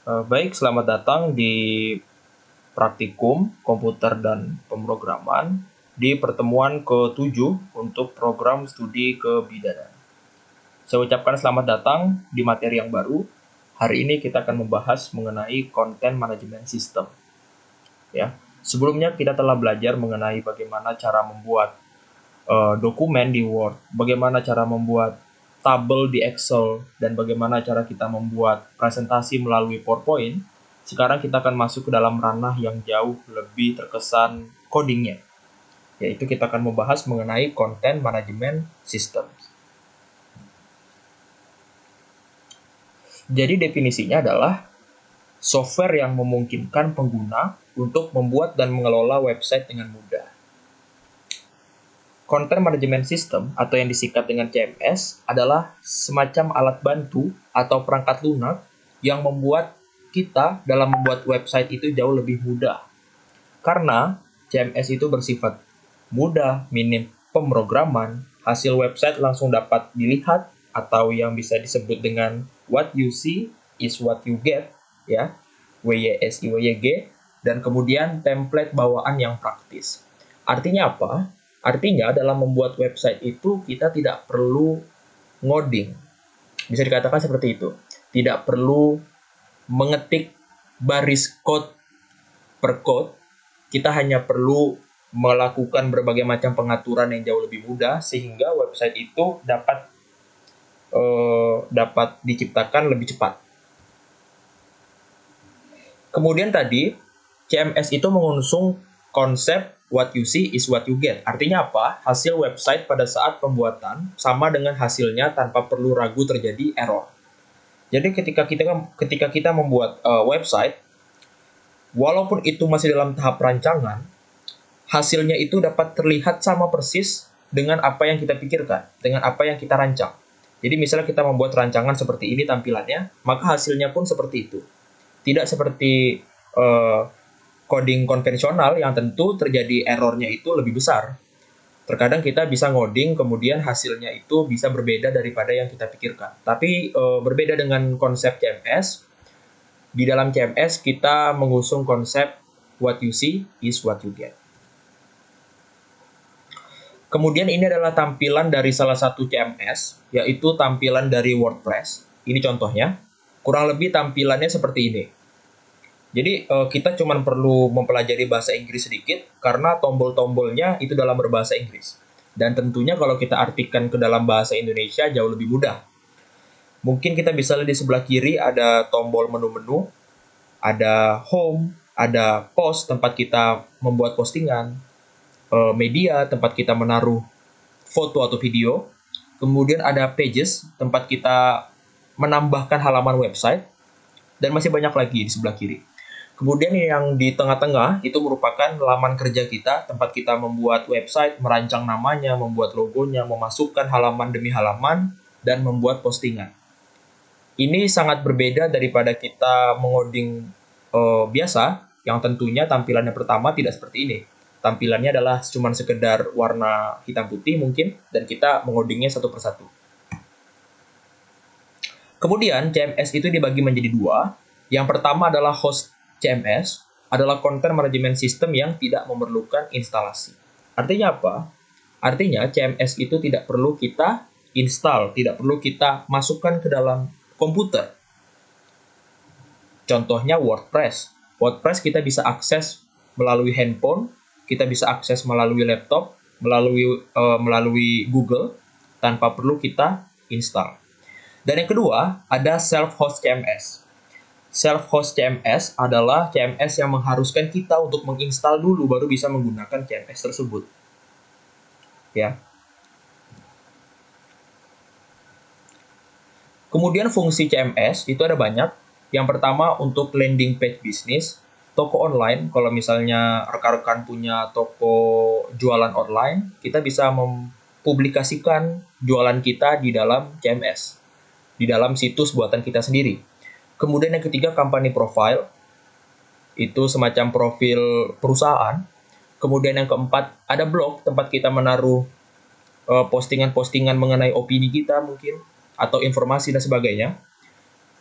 Baik, selamat datang di praktikum komputer dan pemrograman di pertemuan ke-7 untuk program studi kebidanan. Saya ucapkan selamat datang di materi yang baru. Hari ini kita akan membahas mengenai content management system. Ya, sebelumnya kita telah belajar mengenai bagaimana cara membuat dokumen di Word, bagaimana cara membuat tabel di Excel, dan bagaimana cara kita membuat presentasi melalui PowerPoint. Sekarang kita akan masuk ke dalam ranah yang jauh lebih terkesan codingnya, yaitu kita akan membahas mengenai content management system. Jadi definisinya adalah software yang memungkinkan pengguna untuk membuat dan mengelola website dengan mudah. Content Management System atau yang disingkat dengan CMS adalah semacam alat bantu atau perangkat lunak yang membuat kita dalam membuat website itu jauh lebih mudah. Karena CMS itu bersifat mudah, minim pemrograman, hasil website langsung dapat dilihat atau yang bisa disebut dengan what you see is what you get, ya, WYSIWYG, dan kemudian template bawaan yang praktis. Artinya apa? Artinya dalam membuat website itu kita tidak perlu ngoding. Bisa dikatakan seperti itu. Tidak perlu mengetik baris code per code. Kita hanya perlu melakukan berbagai macam pengaturan yang jauh lebih mudah sehingga website itu dapat diciptakan lebih cepat. Kemudian tadi CMS itu mengusung konsep what you see is what you get. Artinya apa? Hasil website pada saat pembuatan sama dengan hasilnya tanpa perlu ragu terjadi error. Jadi ketika kita membuat website, walaupun itu masih dalam tahap rancangan, hasilnya itu dapat terlihat sama persis dengan apa yang kita pikirkan, dengan apa yang kita rancang. Jadi misalnya kita membuat rancangan seperti ini tampilannya, maka hasilnya pun seperti itu. Tidak seperti coding konvensional yang tentu terjadi errornya itu lebih besar. Terkadang kita bisa ngoding, kemudian hasilnya itu bisa berbeda daripada yang kita pikirkan. Tapi berbeda dengan konsep CMS, di dalam CMS kita mengusung konsep what you see is what you get. Kemudian ini adalah tampilan dari salah satu CMS, yaitu tampilan dari WordPress. Ini contohnya, kurang lebih tampilannya seperti ini. Jadi kita cuma perlu mempelajari bahasa Inggris sedikit karena tombol-tombolnya itu dalam berbahasa Inggris. Dan tentunya kalau kita artikan ke dalam bahasa Indonesia jauh lebih mudah. Mungkin kita bisa lihat di sebelah kiri ada tombol menu-menu, ada home, ada post tempat kita membuat postingan, media tempat kita menaruh foto atau video, kemudian ada pages tempat kita menambahkan halaman website, dan masih banyak lagi di sebelah kiri. Kemudian yang di tengah-tengah itu merupakan laman kerja kita, tempat kita membuat website, merancang namanya, membuat logonya, memasukkan halaman demi halaman, dan membuat postingan. Ini sangat berbeda daripada kita mengoding biasa, yang tentunya tampilannya pertama tidak seperti ini. Tampilannya adalah cuma sekedar warna hitam putih mungkin, dan kita mengodingnya satu persatu. Kemudian CMS itu dibagi menjadi dua. Yang pertama adalah host CMS, adalah content management system yang tidak memerlukan instalasi. Artinya apa? Artinya CMS itu tidak perlu kita install, tidak perlu kita masukkan ke dalam komputer. Contohnya WordPress. WordPress kita bisa akses melalui handphone, kita bisa akses melalui laptop, melalui Google, tanpa perlu kita install. Dan yang kedua, ada self-host CMS. Self-host CMS adalah CMS yang mengharuskan kita untuk menginstal dulu baru bisa menggunakan CMS tersebut. Ya. Kemudian fungsi CMS itu ada banyak. Yang pertama untuk landing page bisnis, toko online. Kalau misalnya rekan-rekan punya toko jualan online, kita bisa mempublikasikan jualan kita di dalam CMS, di dalam situs buatan kita sendiri. Kemudian yang ketiga, company profile. Itu semacam profil perusahaan. Kemudian yang keempat, ada blog, tempat kita menaruh postingan-postingan mengenai opini kita mungkin, atau informasi dan sebagainya.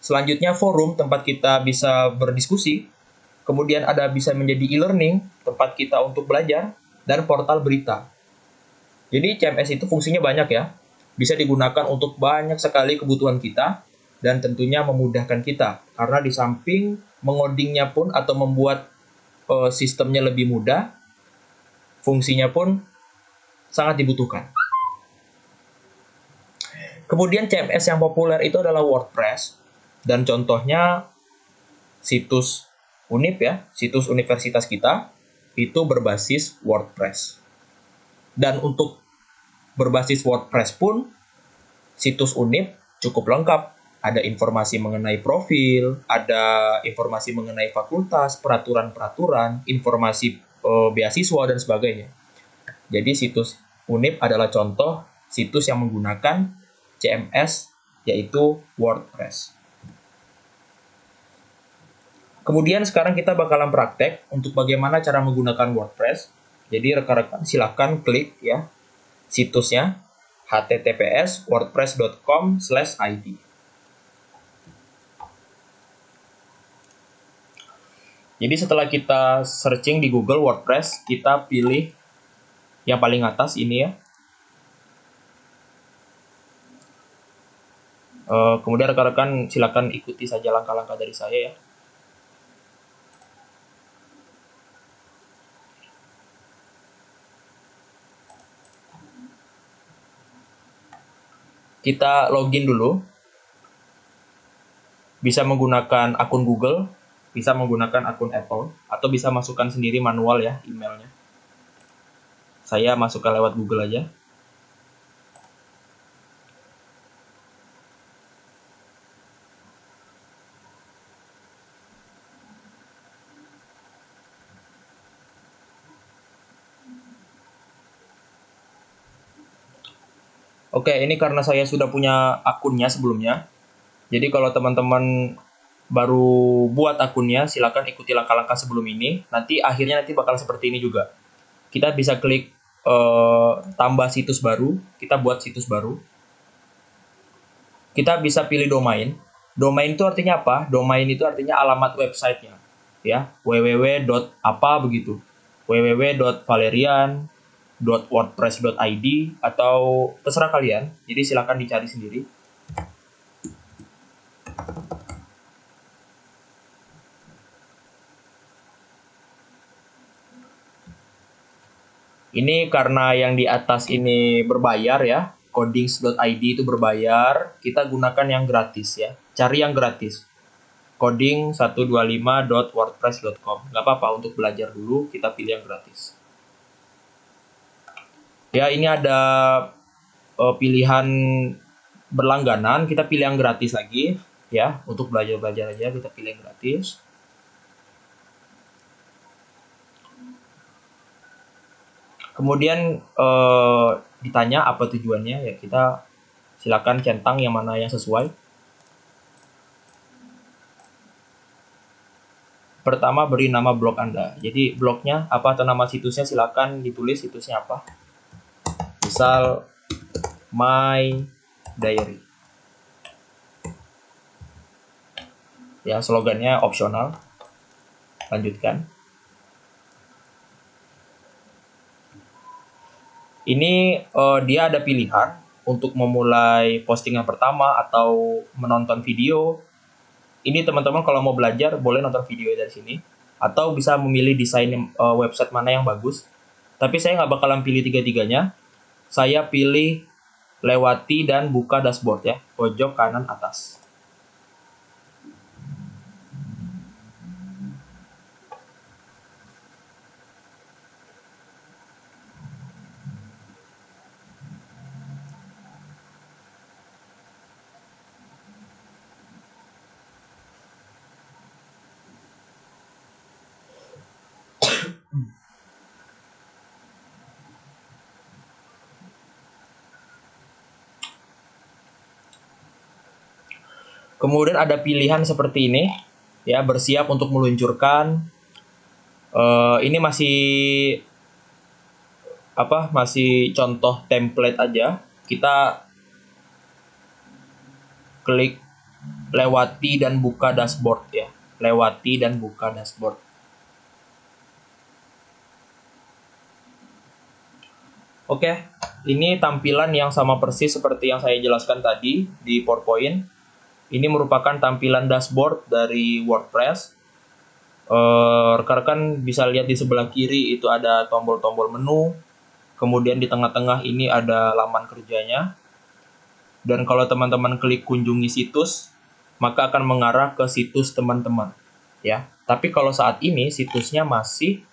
Selanjutnya forum, tempat kita bisa berdiskusi. Kemudian ada bisa menjadi e-learning, tempat kita untuk belajar, dan portal berita. Jadi CMS itu fungsinya banyak ya. Bisa digunakan untuk banyak sekali kebutuhan kita, dan tentunya memudahkan kita. Karena di samping mengodingnya pun atau membuat sistemnya lebih mudah, fungsinya pun sangat dibutuhkan. Kemudian CMS yang populer itu adalah WordPress, dan contohnya situs Unip ya, situs universitas kita, itu berbasis WordPress. Dan untuk berbasis WordPress pun, situs Unip cukup lengkap. Ada informasi mengenai profil, ada informasi mengenai fakultas, peraturan-peraturan, informasi beasiswa, dan sebagainya. Jadi situs Unip adalah contoh situs yang menggunakan CMS, yaitu WordPress. Kemudian sekarang kita bakalan praktek untuk bagaimana cara menggunakan WordPress. Jadi rekan-rekan silahkan klik ya situsnya https://wordpress.com/id. Jadi setelah kita searching di Google WordPress, kita pilih yang paling atas ini ya. Kemudian rekan-rekan silakan ikuti saja langkah-langkah dari saya ya. Kita login dulu. Bisa menggunakan akun Google, bisa menggunakan akun Apple, atau bisa masukkan sendiri manual ya emailnya. Saya masukkan lewat Google aja. Oke, ini karena saya sudah punya akunnya sebelumnya. Jadi kalau teman-teman baru buat akunnya, silakan ikuti langkah-langkah sebelum ini. Nanti akhirnya bakal seperti ini juga. Kita bisa klik tambah situs baru, kita buat situs baru. Kita bisa pilih domain. Domain itu artinya apa? Domain itu artinya alamat websitenya, ya, www.apa begitu, www.valerian.wordpress.id atau terserah kalian. Jadi silakan dicari sendiri. Ini karena yang di atas ini berbayar ya, codings.id itu berbayar, kita gunakan yang gratis ya. Cari yang gratis. coding125.wordpress.com. Nggak apa-apa, untuk belajar dulu, kita pilih yang gratis. Ya, ini ada pilihan berlangganan, kita pilih yang gratis lagi. Ya, untuk belajar-belajar aja, kita pilih yang gratis. Kemudian ditanya apa tujuannya, ya kita silakan centang yang mana yang sesuai. Pertama, beri nama blog Anda. Jadi blognya apa atau nama situsnya silakan ditulis situsnya apa. Misal My Diary. Ya, slogannya opsional. Lanjutkan. Ini dia ada pilihan untuk memulai postingan pertama atau menonton video. Ini teman-teman kalau mau belajar boleh nonton video dari sini. Atau bisa memilih desain website mana yang bagus. Tapi saya nggak bakalan pilih tiga-tiganya. Saya pilih lewati dan buka dashboard ya, pojok kanan atas. Kemudian ada pilihan seperti ini, ya, bersiap untuk meluncurkan. Ini masih contoh template aja. Kita klik lewati dan buka dashboard ya. Lewati dan buka dashboard. Oke, ini tampilan yang sama persis seperti yang saya jelaskan tadi di PowerPoint. Ini merupakan tampilan dashboard dari WordPress. Rekan-rekan bisa lihat di sebelah kiri itu ada tombol-tombol menu. Kemudian di tengah-tengah ini ada laman kerjanya. Dan kalau teman-teman klik kunjungi situs, maka akan mengarah ke situs teman-teman. Ya, tapi kalau saat ini situsnya masih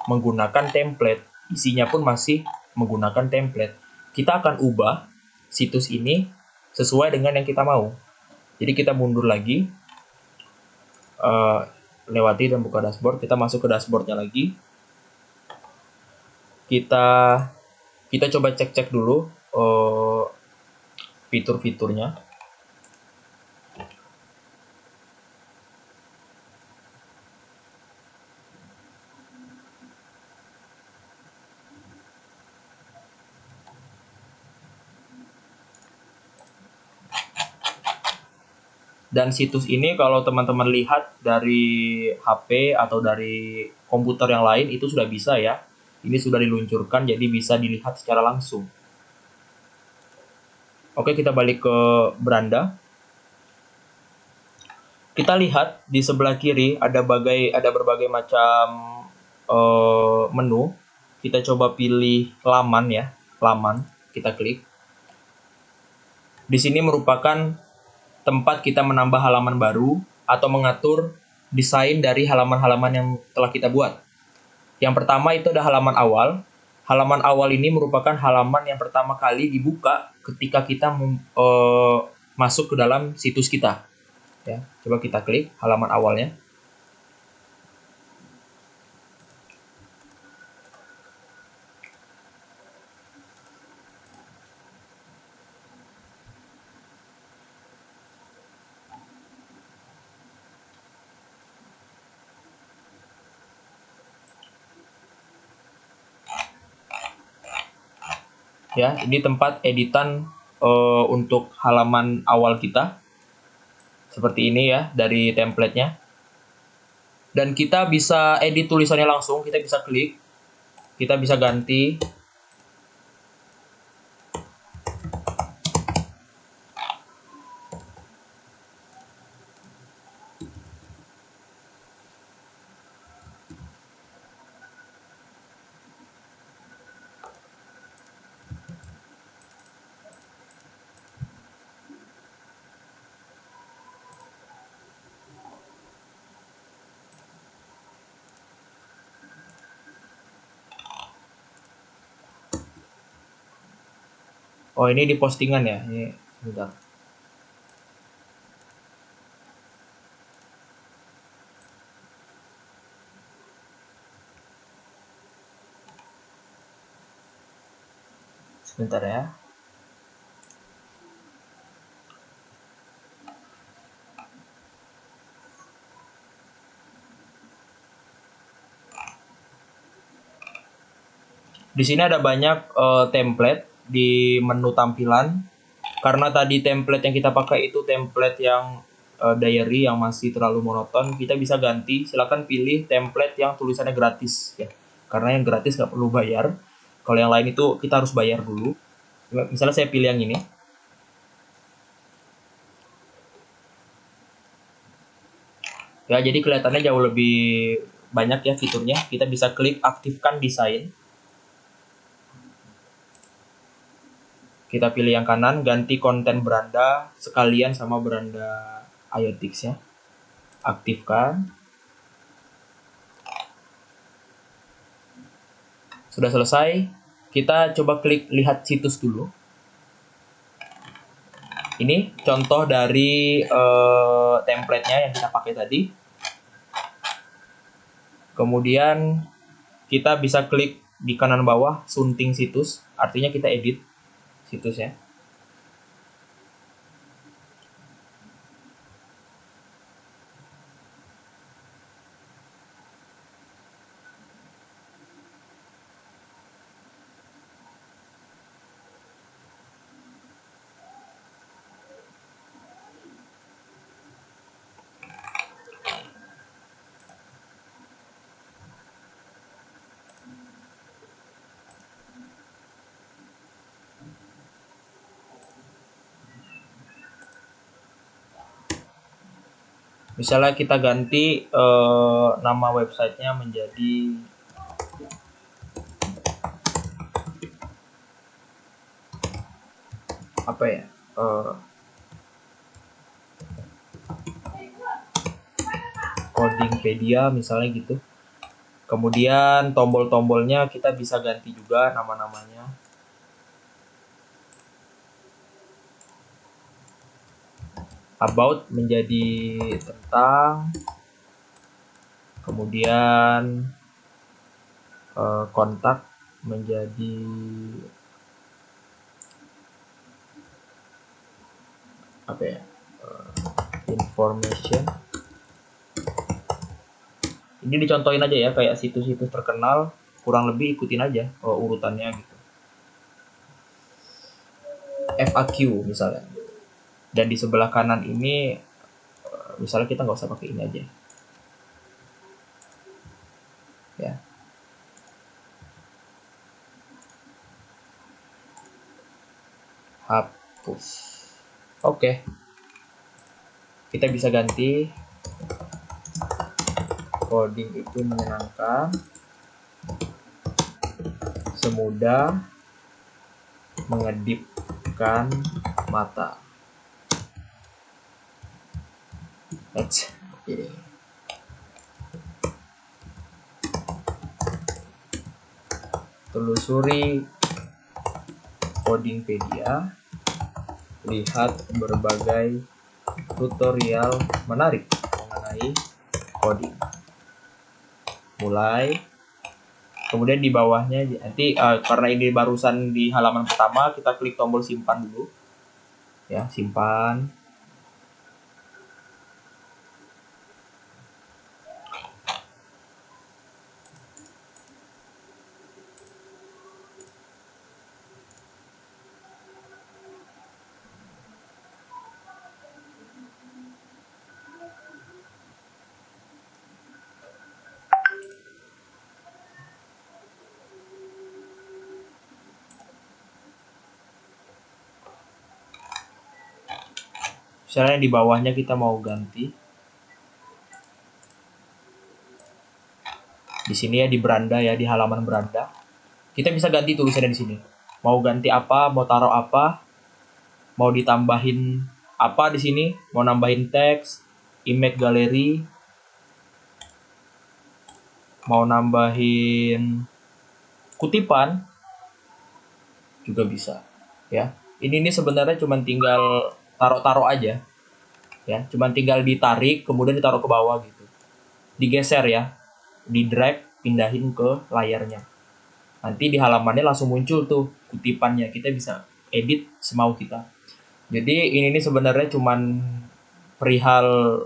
menggunakan template, isinya pun masih menggunakan template. Kita akan ubah situs ini sesuai dengan yang kita mau. Jadi kita mundur lagi, lewati dan buka dashboard. Kita masuk ke dashboardnya lagi. Kita coba cek-cek dulu fitur-fiturnya. Dan situs ini kalau teman-teman lihat dari HP atau dari komputer yang lain itu sudah bisa ya. Ini sudah diluncurkan jadi bisa dilihat secara langsung. Oke, kita balik ke beranda. Kita lihat di sebelah kiri ada berbagai macam menu. Kita coba pilih laman ya, laman. Kita klik. Di sini merupakan tempat kita menambah halaman baru atau mengatur desain dari halaman-halaman yang telah kita buat. Yang pertama itu ada halaman awal. Halaman awal ini merupakan halaman yang pertama kali dibuka ketika kita masuk ke dalam situs kita. Ya, coba kita klik halaman awalnya. Ya, ini tempat editan untuk halaman awal kita. Seperti ini ya dari templatenya. Dan kita bisa edit tulisannya langsung, kita bisa klik. Kita bisa ganti. Oh, ini di postingan ya. Ini sebentar. Sebentar ya. Di sini ada banyak template di menu tampilan. Karena tadi template yang kita pakai itu template yang diary yang masih terlalu monoton, kita bisa ganti. Silakan pilih template yang tulisannya gratis ya. Karena yang gratis nggak perlu bayar. Kalau yang lain itu kita harus bayar dulu. Misalnya saya pilih yang ini. Ya, jadi kelihatannya jauh lebih banyak ya fiturnya. Kita bisa klik aktifkan desain. Kita pilih yang kanan, ganti konten beranda sekalian sama beranda IoTix ya. Aktifkan. Sudah selesai. Kita coba klik lihat situs dulu. Ini contoh dari template-nya yang kita pakai tadi. Kemudian kita bisa klik di kanan bawah sunting situs, artinya kita edit situsnya. Misalnya kita ganti nama websitenya menjadi apa ya? Codingpedia misalnya gitu. Kemudian tombol-tombolnya kita bisa ganti juga nama-namanya. About menjadi tentang, kemudian kontak menjadi apa ya, information. Ini dicontohin aja ya, kayak situs-situs terkenal, kurang lebih ikutin aja urutannya gitu. FAQ misalnya, dan di sebelah kanan ini misalnya kita nggak usah pakai ini aja ya. Hapus. Oke. Kita bisa ganti coding itu menyenangkan, semudah mengedipkan mata. Next. Okay. Telusuri Codingpedia, lihat berbagai tutorial menarik mengenai coding. Mulai. Kemudian di bawahnya nanti karena ini barusan di halaman pertama, kita klik tombol simpan dulu. Ya, simpan. Misalnya di bawahnya kita mau ganti. Di sini ya, di beranda ya, di halaman beranda. Kita bisa ganti tulisannya di sini. Mau ganti apa, mau taruh apa, mau ditambahin apa di sini, mau nambahin teks, image galeri, mau nambahin kutipan juga bisa ya. Ini sebenarnya cuma tinggal taruh-taruh aja ya, cuma tinggal ditarik kemudian ditaruh ke bawah gitu, digeser ya, di drag, pindahin ke layarnya, nanti di halamannya langsung muncul tuh kutipannya, kita bisa edit semau kita. Jadi ini sebenarnya cuman perihal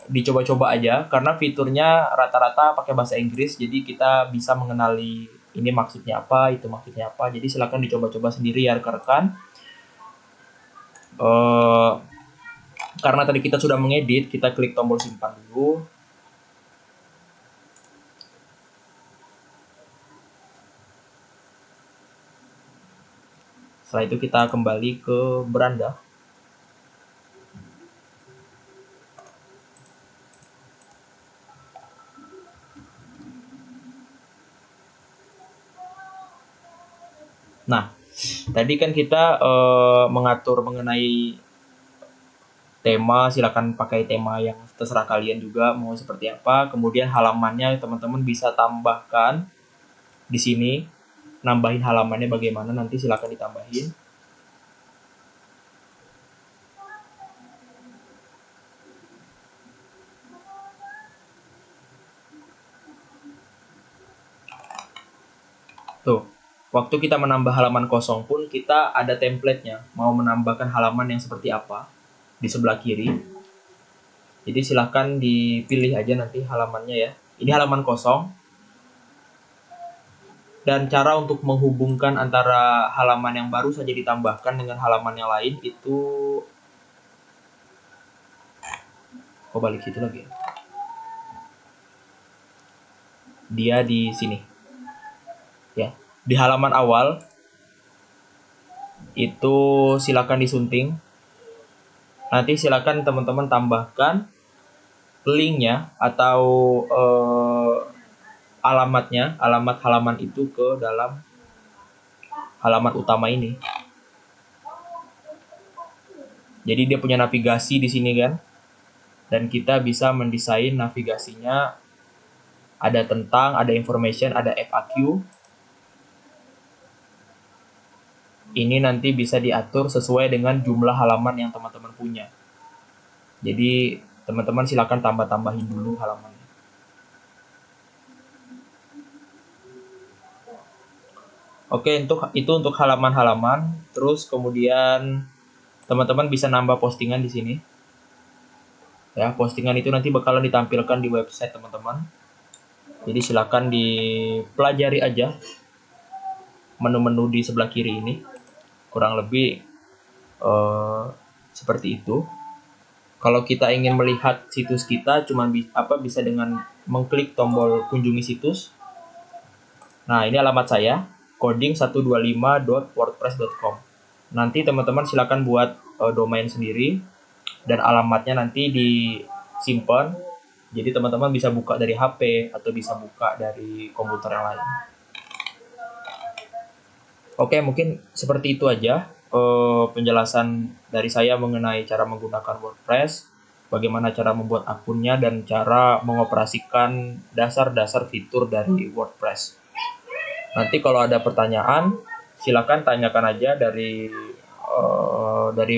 dicoba-coba aja, karena fiturnya rata-rata pakai bahasa Inggris, jadi kita bisa mengenali ini maksudnya apa, itu maksudnya apa. Jadi silakan dicoba-coba sendiri ya rekan-rekan. Karena tadi kita sudah mengedit, kita klik tombol simpan dulu. Setelah itu kita kembali ke beranda. Nah, tadi kan kita mengatur mengenai tema, silakan pakai tema yang terserah kalian juga mau seperti apa. Kemudian halamannya teman-teman bisa tambahkan di sini, nambahin halamannya bagaimana, nanti silakan ditambahin. Tuh, waktu kita menambah halaman kosong pun kita ada template-nya, mau menambahkan halaman yang seperti apa di sebelah kiri. Jadi silahkan dipilih aja nanti halamannya ya. Ini halaman kosong. Dan cara untuk menghubungkan antara halaman yang baru saja ditambahkan dengan halaman yang lain itu... balik situ lagi. Dia di sini. Ya, di halaman awal itu silakan disunting. Nanti silakan teman-teman tambahkan linknya atau alamat halaman itu ke dalam halaman utama ini. Jadi dia punya navigasi di sini kan, dan kita bisa mendesain navigasinya. Ada tentang, ada information, ada FAQ. Ini nanti bisa diatur sesuai dengan jumlah halaman yang teman-teman punya. Jadi teman-teman silakan tambah-tambahin dulu halamannya. Oke, itu untuk halaman-halaman. Terus kemudian teman-teman bisa nambah postingan di sini. Ya, postingan itu nanti bakalan ditampilkan di website teman-teman. Jadi silakan dipelajari aja menu-menu di sebelah kiri ini. Kurang lebih seperti itu. Kalau kita ingin melihat situs kita, bisa dengan mengklik tombol kunjungi situs. Nah, ini alamat saya, coding125.wordpress.com. Nanti teman-teman silakan buat domain sendiri, dan alamatnya nanti disimpan. Jadi teman-teman bisa buka dari HP atau bisa buka dari komputer yang lain. Oke, mungkin seperti itu aja penjelasan dari saya mengenai cara menggunakan WordPress, bagaimana cara membuat akunnya, dan cara mengoperasikan dasar-dasar fitur dari WordPress. Nanti kalau ada pertanyaan, silakan tanyakan aja dari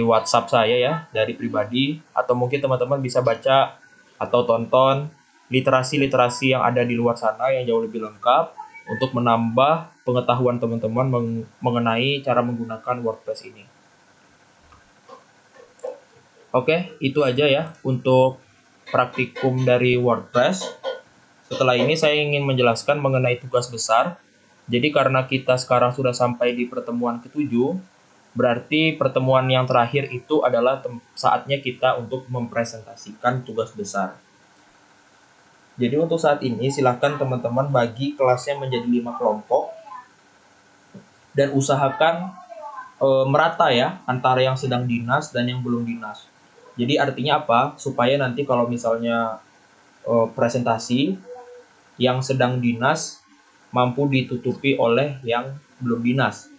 WhatsApp saya ya, dari pribadi, atau mungkin teman-teman bisa baca atau tonton literasi-literasi yang ada di luar sana yang jauh lebih lengkap untuk menambah pengetahuan teman-teman mengenai cara menggunakan WordPress ini. Oke, itu aja ya untuk praktikum dari WordPress. Setelah ini saya ingin menjelaskan mengenai tugas besar. Jadi karena kita sekarang sudah sampai di pertemuan ke-7, berarti pertemuan yang terakhir itu adalah saatnya kita untuk mempresentasikan tugas besar. Jadi untuk saat ini silakan teman-teman bagi kelasnya menjadi 5 kelompok dan usahakan merata ya antara yang sedang dinas dan yang belum dinas. Jadi artinya apa? Supaya nanti kalau misalnya presentasi yang sedang dinas mampu ditutupi oleh yang belum dinas.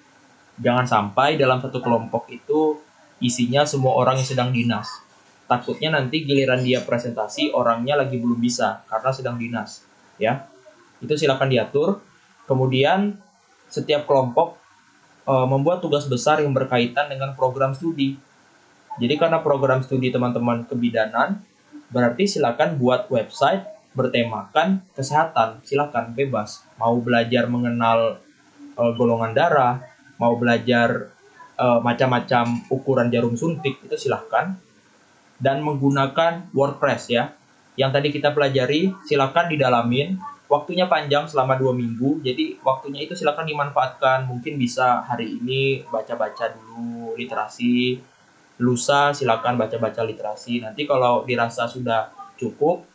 Jangan sampai dalam satu kelompok itu isinya semua orang yang sedang dinas. Takutnya nanti giliran dia presentasi orangnya lagi belum bisa karena sedang dinas, ya. Itu silakan diatur. Kemudian setiap kelompok membuat tugas besar yang berkaitan dengan program studi. Jadi karena program studi teman-teman kebidanan, berarti silakan buat website bertemakan kesehatan. Silakan bebas. Mau belajar mengenal golongan darah, mau belajar macam-macam ukuran jarum suntik, itu silahkan. Dan menggunakan WordPress ya. Yang tadi kita pelajari, silakan didalamin. Waktunya panjang selama 2 minggu, jadi waktunya itu silakan dimanfaatkan. Mungkin bisa hari ini baca-baca dulu literasi, lusa silakan baca-baca literasi. Nanti kalau dirasa sudah cukup,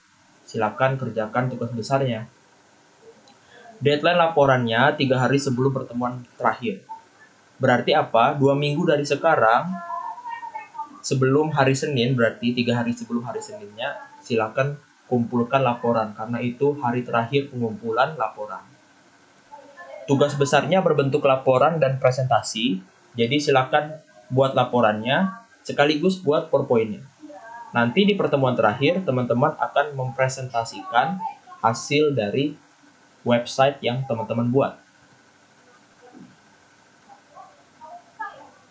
silakan kerjakan tugas besarnya. Deadline laporannya 3 hari sebelum pertemuan terakhir. Berarti apa? 2 minggu dari sekarang, sebelum hari Senin, berarti 3 hari sebelum hari Seninnya, silakan kumpulkan laporan, karena itu hari terakhir pengumpulan laporan. Tugas besarnya berbentuk laporan dan presentasi, jadi silakan buat laporannya, sekaligus buat PowerPoint-nya. Nanti di pertemuan terakhir, teman-teman akan mempresentasikan hasil dari website yang teman-teman buat.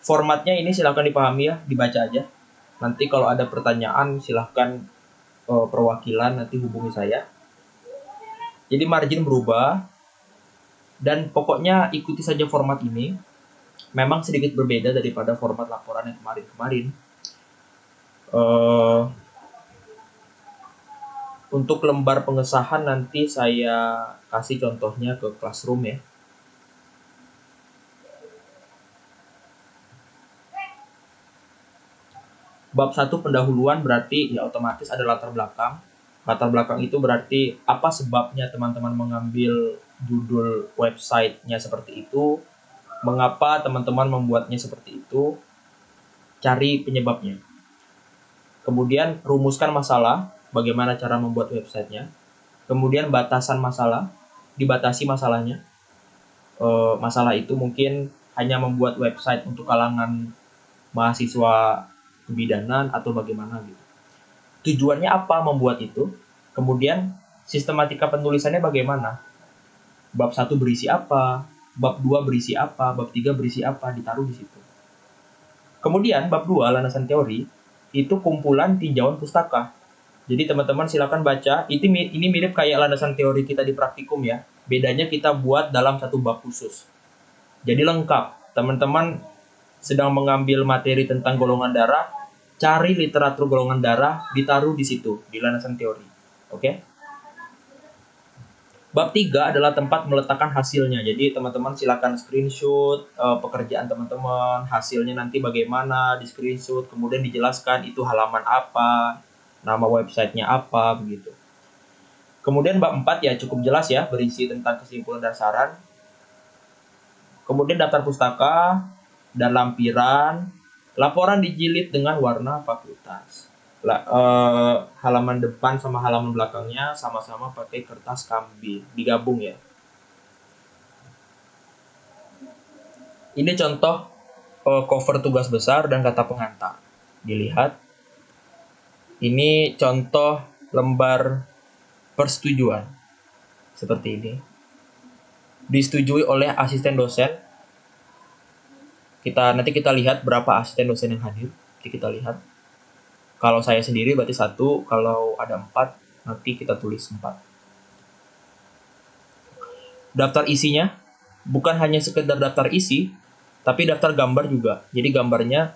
Formatnya ini silahkan dipahami ya, dibaca aja. Nanti kalau ada pertanyaan silahkan perwakilan nanti hubungi saya. Jadi margin berubah dan pokoknya ikuti saja format ini. Memang sedikit berbeda daripada format laporan yang kemarin-kemarin. Untuk lembar pengesahan nanti saya kasih contohnya ke Classroom ya. Bab 1 pendahuluan berarti ya otomatis ada latar belakang. Latar belakang itu berarti apa sebabnya teman-teman mengambil judul website-nya seperti itu, mengapa teman-teman membuatnya seperti itu, cari penyebabnya. Kemudian rumuskan masalah. bagaimana cara membuat websitenya. Kemudian batasan masalah, dibatasi masalahnya. Masalah itu mungkin hanya membuat website untuk kalangan mahasiswa kebidanan atau bagaimana gitu. Tujuannya apa membuat itu? Kemudian sistematika penulisannya bagaimana? Bab 1 berisi apa? Bab 2 berisi apa? Bab 3 berisi apa? Ditaruh di situ. Kemudian bab 2 landasan teori itu kumpulan tinjauan pustaka. Jadi teman-teman silakan baca. Ini mirip kayak landasan teori kita di praktikum ya. Bedanya kita buat dalam satu bab khusus. Jadi lengkap. Teman-teman sedang mengambil materi tentang golongan darah, cari literatur golongan darah, ditaruh di situ, di landasan teori. Oke? Bab 3 adalah tempat meletakkan hasilnya. Jadi teman-teman silakan screenshot pekerjaan teman-teman, hasilnya nanti bagaimana, di screenshot, kemudian dijelaskan itu halaman apa, nama websitenya apa, begitu. Kemudian bab 4 ya cukup jelas ya, berisi tentang kesimpulan dan saran. Kemudian daftar pustaka dan lampiran, laporan dijilid dengan warna fakultas. Halaman depan sama halaman belakangnya sama-sama pakai kertas kambil, digabung ya. Ini contoh cover tugas besar dan kata pengantar. Dilihat. Ini contoh lembar persetujuan. Seperti ini. Disetujui oleh asisten dosen. Nanti kita lihat berapa asisten dosen yang hadir. Kita lihat. Kalau saya sendiri berarti 1, kalau ada 4, nanti kita tulis 4. Daftar isinya bukan hanya sekedar daftar isi, tapi daftar gambar juga. Jadi gambarnya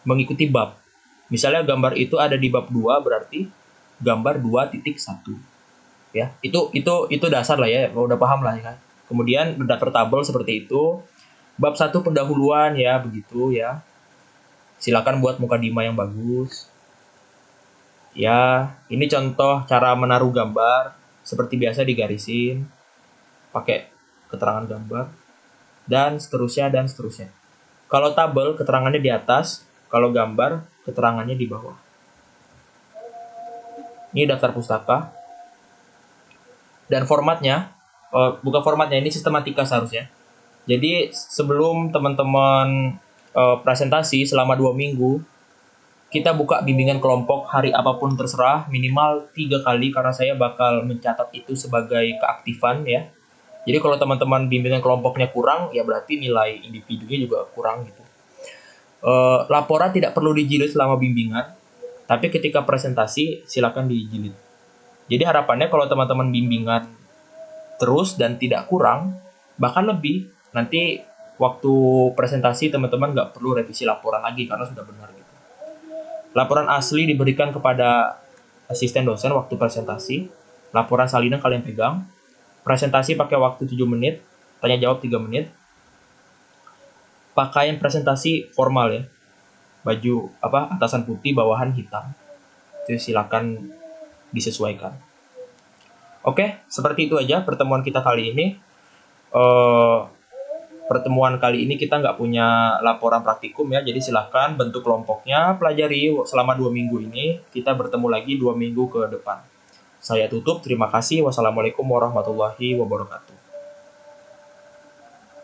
mengikuti bab. Misalnya gambar itu ada di bab 2, berarti gambar 2.1. Ya, itu dasar lah ya, udah paham lah ya. Kemudian daftar tabel seperti itu. Bab 1 pendahuluan ya, begitu ya. Silakan buat mukadimah yang bagus. Ya, ini contoh cara menaruh gambar. Seperti biasa digarisin, pakai keterangan gambar, dan seterusnya, dan seterusnya. Kalau tabel, keterangannya di atas. Kalau gambar, keterangannya di bawah. Ini daftar pustaka. Dan formatnya, bukan formatnya, ini sistematika seharusnya. Jadi sebelum teman-teman presentasi selama 2 minggu, kita buka bimbingan kelompok hari apapun terserah, minimal 3 kali, karena saya bakal mencatat itu sebagai keaktifan ya. Jadi kalau teman-teman bimbingan kelompoknya kurang, ya berarti nilai individunya juga kurang gitu. Laporan tidak perlu dijilid selama bimbingan, tapi ketika presentasi silakan dijilid. Jadi harapannya kalau teman-teman bimbingan terus dan tidak kurang, bahkan lebih, nanti waktu presentasi teman-teman nggak perlu revisi laporan lagi karena sudah benar gitu. Laporan asli diberikan kepada asisten dosen waktu presentasi. Laporan salinan kalian pegang. Presentasi pakai waktu 7 menit, tanya jawab 3 menit. Pakaian presentasi formal ya. Baju atasan putih, bawahan hitam. Itu silakan disesuaikan. Oke, seperti itu aja pertemuan kita kali ini. Pertemuan kali ini kita nggak punya laporan praktikum ya, jadi silakan bentuk kelompoknya, pelajari selama 2 minggu ini. Kita bertemu lagi 2 minggu ke depan. Saya tutup, terima kasih. Wassalamualaikum warahmatullahi wabarakatuh.